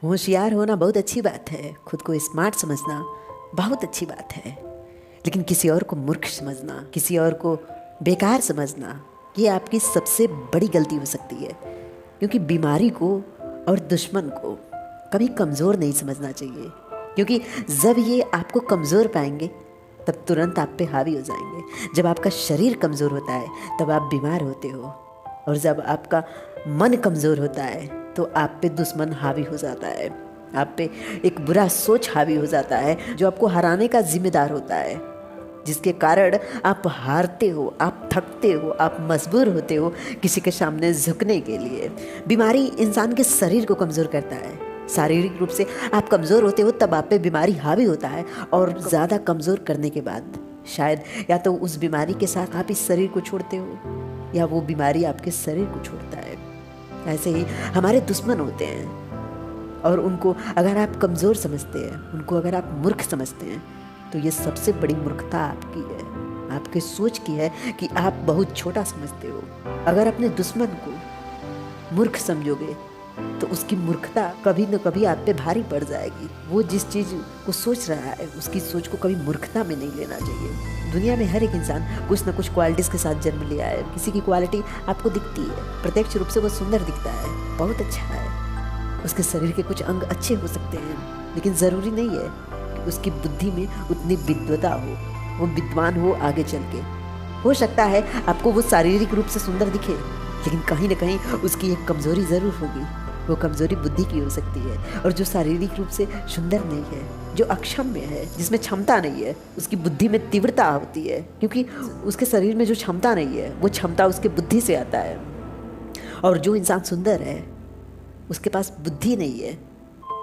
होशियार होना बहुत अच्छी बात है, खुद को स्मार्ट समझना बहुत अच्छी बात है, लेकिन किसी और को मूर्ख समझना, किसी और को बेकार समझना, ये आपकी सबसे बड़ी गलती हो सकती है। क्योंकि बीमारी को और दुश्मन को कभी कमज़ोर नहीं समझना चाहिए, क्योंकि जब ये आपको कमज़ोर पाएंगे तब तुरंत आप पे हावी हो जाएंगे। जब आपका शरीर कमज़ोर होता है तब आप बीमार होते हो, और जब आपका मन कमज़ोर होता है तो आप पे दुश्मन हावी हो जाता है, आप पे एक बुरा सोच हावी हो जाता है जो आपको हराने का जिम्मेदार होता है, जिसके कारण आप हारते हो, आप थकते हो, आप मजबूर होते हो किसी के सामने झुकने के लिए। बीमारी इंसान के शरीर को कमज़ोर करता है। शारीरिक रूप से आप कमज़ोर होते हो तब आप पे बीमारी हावी होता है, और ज़्यादा कमज़ोर करने के बाद शायद या तो उस बीमारी के साथ आप इस शरीर को छोड़ते हो या वो बीमारी आपके शरीर को छोड़ता है। ऐसे ही हमारे दुश्मन होते हैं, और उनको अगर आप कमज़ोर समझते हैं, उनको अगर आप मूर्ख समझते हैं, तो ये सबसे बड़ी मूर्खता आपकी है, आपके सोच की है कि आप बहुत छोटा समझते हो। अगर अपने दुश्मन को मूर्ख समझोगे तो उसकी मूर्खता कभी न कभी आप पे भारी पड़ जाएगी। वो जिस चीज़ को सोच रहा है उसकी सोच को कभी मूर्खता में नहीं लेना चाहिए। दुनिया में हर एक इंसान कुछ न कुछ क्वालिटीज़ के साथ जन्म लिया है। किसी की क्वालिटी आपको दिखती है, प्रत्यक्ष रूप से वो सुंदर दिखता है, बहुत अच्छा है, उसके शरीर के कुछ अंग अच्छे हो सकते हैं, लेकिन ज़रूरी नहीं है कि उसकी बुद्धि में उतनी विद्वता हो, वो विद्वान हो आगे चल के। हो सकता है आपको वो शारीरिक रूप से सुंदर दिखे, लेकिन कहीं ना कहीं उसकी एक कमज़ोरी ज़रूर होगी। वो कमज़ोरी बुद्धि की हो सकती है, और जो शारीरिक रूप से सुंदर नहीं है, जो अक्षम्य है, जिसमें क्षमता नहीं है, उसकी बुद्धि में तीव्रता होती है, क्योंकि उसके शरीर में जो क्षमता नहीं है वो क्षमता उसके बुद्धि से आता है। और जो इंसान सुंदर है उसके पास बुद्धि नहीं है,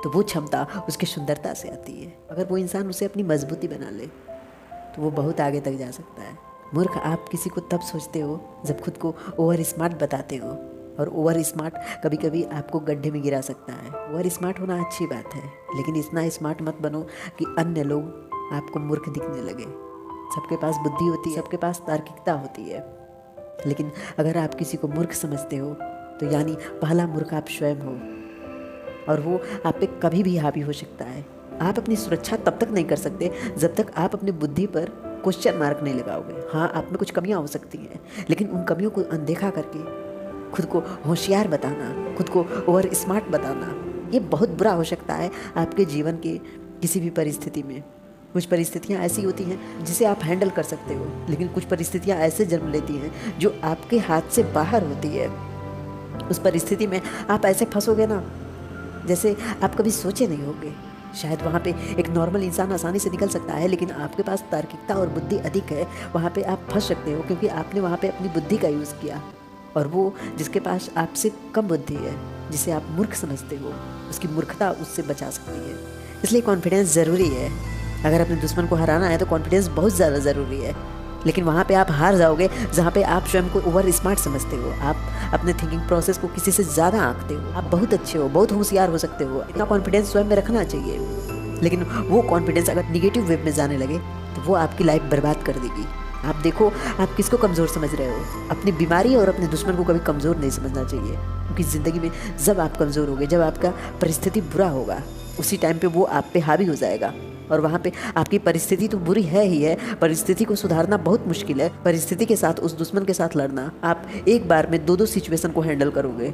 तो वो क्षमता उसकी सुंदरता से आती है। अगर वो इंसान उसे अपनी मजबूती बना ले तो वो बहुत आगे तक जा सकता है। मूर्ख आप किसी को तब सोचते हो जब खुद को ओवर स्मार्ट बताते हो, और ओवर स्मार्ट कभी कभी आपको गड्ढे में गिरा सकता है। ओवर स्मार्ट होना अच्छी बात है, लेकिन इतना स्मार्ट मत बनो कि अन्य लोग आपको मूर्ख दिखने लगे। सबके पास बुद्धि होती है, सबके पास तार्किकता होती है, लेकिन अगर आप किसी को मूर्ख समझते हो तो यानी पहला मूर्ख आप स्वयं हो, और वो आप पे कभी भी हावी हो सकता है। आप अपनी सुरक्षा तब तक नहीं कर सकते जब तक आप अपनी बुद्धि पर क्वेश्चन मार्क नहीं लगाओगे। हाँ, आप में कुछ कमियां हो सकती हैं, लेकिन उन कमियों को अनदेखा करके खुद को होशियार बताना, खुद को ओवर स्मार्ट बताना, ये बहुत बुरा हो सकता है आपके जीवन के किसी भी परिस्थिति में। कुछ परिस्थितियाँ ऐसी होती हैं जिसे आप हैंडल कर सकते हो, लेकिन कुछ परिस्थितियाँ ऐसे जन्म लेती हैं जो आपके हाथ से बाहर होती है। उस परिस्थिति में आप ऐसे फंसोगे ना जैसे आप कभी सोचे नहीं होंगे। शायद वहाँ पे एक नॉर्मल इंसान आसानी से निकल सकता है, लेकिन आपके पास तार्किकता और बुद्धि अधिक है, वहाँ पे आप फंस सकते हो, क्योंकि आपने वहाँ पे अपनी बुद्धि का यूज़ किया। और वो जिसके पास आपसे कम बुद्धि है, जिसे आप मूर्ख समझते हो, उसकी मूर्खता उससे बचा सकती है। इसलिए कॉन्फिडेंस ज़रूरी है। अगर अपने दुश्मन को हराना है तो कॉन्फिडेंस बहुत ज़्यादा ज़रूरी है, लेकिन वहाँ पे आप हार जाओगे जहाँ पे आप स्वयं को ओवर स्मार्ट समझते हो, आप अपने थिंकिंग प्रोसेस को किसी से ज़्यादा आंकते हो। आप बहुत अच्छे हो, बहुत होशियार हो सकते हो, इतना कॉन्फिडेंस स्वयं में रखना चाहिए। लेकिन वो कॉन्फिडेंस अगर निगेटिव वे में जाने लगे तो वो आपकी लाइफ बर्बाद कर देगी। आप देखो आप किसको कमज़ोर समझ रहे हो। अपनी बीमारी और अपने दुश्मन को कभी कमज़ोर नहीं समझना चाहिए, क्योंकि ज़िंदगी में जब आप कमज़ोर होगे, जब आपका परिस्थिति बुरा होगा, उसी टाइम पे वो आप पे हावी हो जाएगा, और वहाँ पे आपकी परिस्थिति तो बुरी है ही है, परिस्थिति को सुधारना बहुत मुश्किल है। परिस्थिति के साथ उस दुश्मन के साथ लड़ना, आप एक बार में दो सिचुएशन को हैंडल करोगे,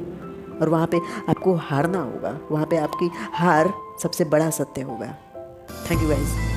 और वहाँ पे आपको हारना होगा। वहाँ पे आपकी हार सबसे बड़ा सत्य होगा। Thank you guys.